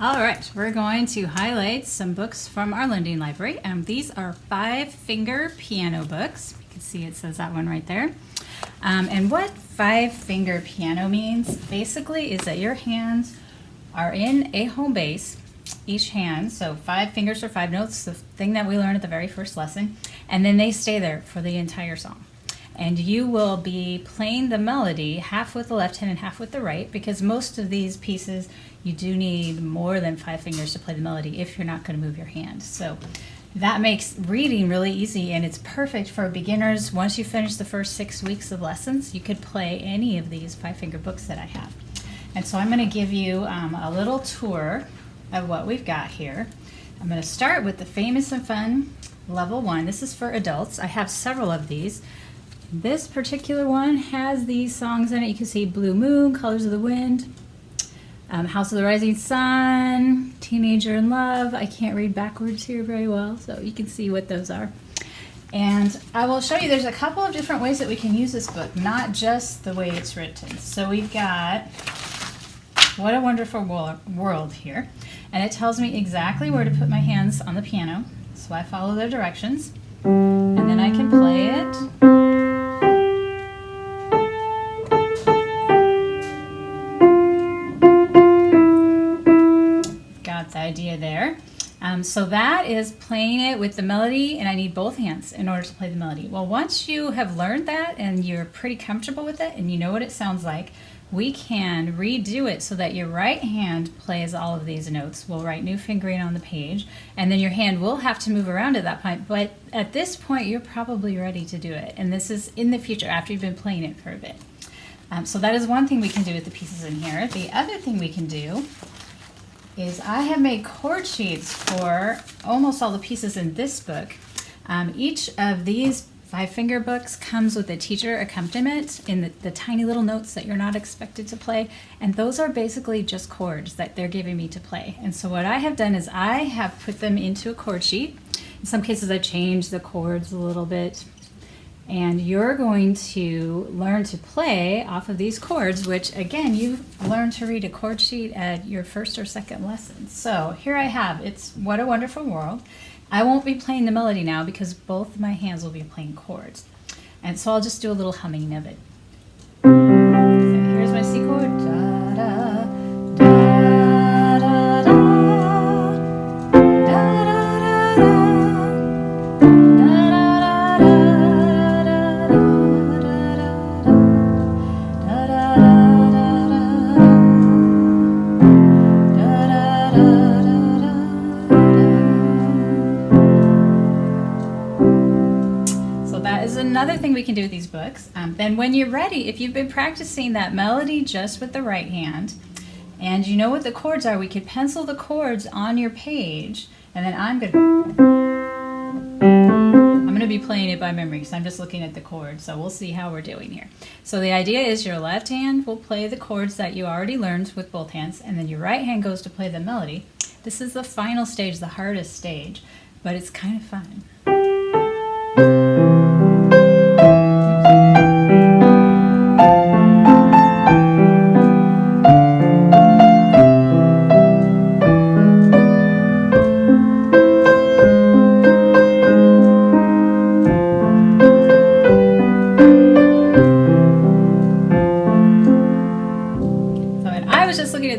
All right, we're going to highlight some books from our lending library. These are 5-finger piano books. You can see it says that one right there. And what 5-finger piano means basically is that your hands are in a home base, each hand, so 5 fingers or 5 notes, the thing that we learned at the very first lesson, and then they stay there for the entire song. And you will be playing the melody half with the left hand and half with the right, because most of these pieces you do need more than 5 fingers to play the melody if you're not going to move your hand. So that makes reading really easy, and it's perfect for beginners. Once you finish the first 6 weeks of lessons, you could play any of these 5-finger books that I have. And so I'm going to give you a little tour of what we've got here. I'm going to start with the famous and fun level 1. This is for adults. I have several of these. This particular one has these songs in it. You can see Blue Moon, Colors of the Wind, House of the Rising Sun, Teenager in Love. I can't read backwards here very well, so you can see what those are. And I will show you there's a couple of different ways that we can use this book, not just the way it's written. So we've got What a Wonderful World here, and it tells me exactly where to put my hands on the piano, so I follow their directions, and then I can play it. The idea there. So that is playing it with the melody, and I need both hands in order to play the melody. Well, once you have learned that and you're pretty comfortable with it and you know what it sounds like, we can redo it so that your right hand plays all of these notes. We'll write new fingering on the page, and then your hand will have to move around at that point, but at this point you're probably ready to do it, and this is in the future after you've been playing it for a bit. So that is one thing we can do with the pieces in here. The other thing we can do is I have made chord sheets for almost all the pieces in this book. Each of these 5-finger books comes with a teacher accompaniment in the tiny little notes that you're not expected to play, and those are basically just chords that they're giving me to play. And so what I have done is I have put them into a chord sheet. In some cases I've changed the chords a little bit, and you're going to learn to play off of these chords, which again, you learned to read a chord sheet at your first or second lesson. So here I have, it's What a Wonderful World. I won't be playing the melody now because both my hands will be playing chords. And so I'll just do a little humming of it. So here's my C chord. Da, da, da, da, da. Another thing we can do with these books, then when you're ready, if you've been practicing that melody just with the right hand and you know what the chords are, we could pencil the chords on your page, and then I'm gonna be playing it by memory because I'm just looking at the chords, so we'll see how we're doing here. So the idea is your left hand will play the chords that you already learned with both hands, and then your right hand goes to play the melody. This is the final stage, the hardest stage, but it's kind of fun.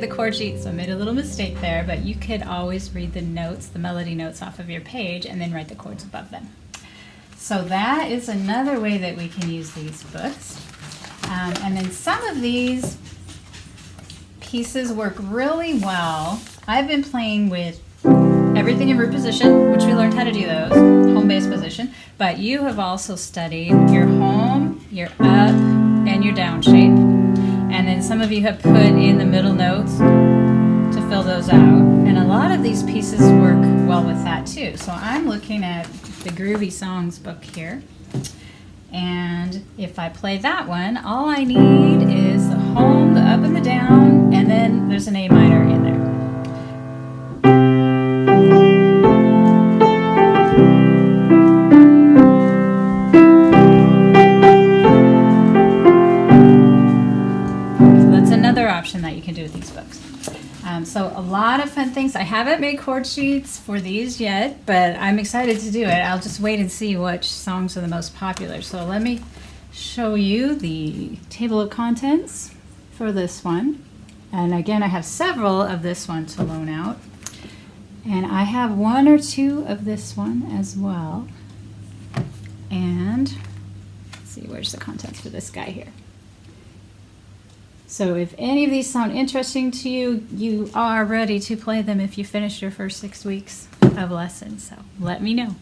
Chord sheet, so I made a little mistake there, but you could always read the notes, the melody notes off of your page, and then write the chords above them. So that is another way that we can use these books. And then some of these pieces work really well. I've been playing with everything in root position, which we learned how to do those, home base position, but you have also studied your home, your up, and your down shape. And then some of you have put in the middle notes to fill those out. And a lot of these pieces work well with that too. So I'm looking at the Groovy Songs book here. And if I play that one, all I need is the home, the up and the down, and then there's an A minor in there. So that's another option that you can do with these books. So a lot of fun things. I haven't made chord sheets for these yet, but I'm excited to do it. I'll just wait and see which songs are the most popular. So let me show you the table of contents for this one. And again, I have several of this one to loan out. And I have one or two of this one as well. And let's see, where's the contents for this guy here? So if any of these sound interesting to you, you are ready to play them if you finish your first 6 weeks of lessons. So let me know.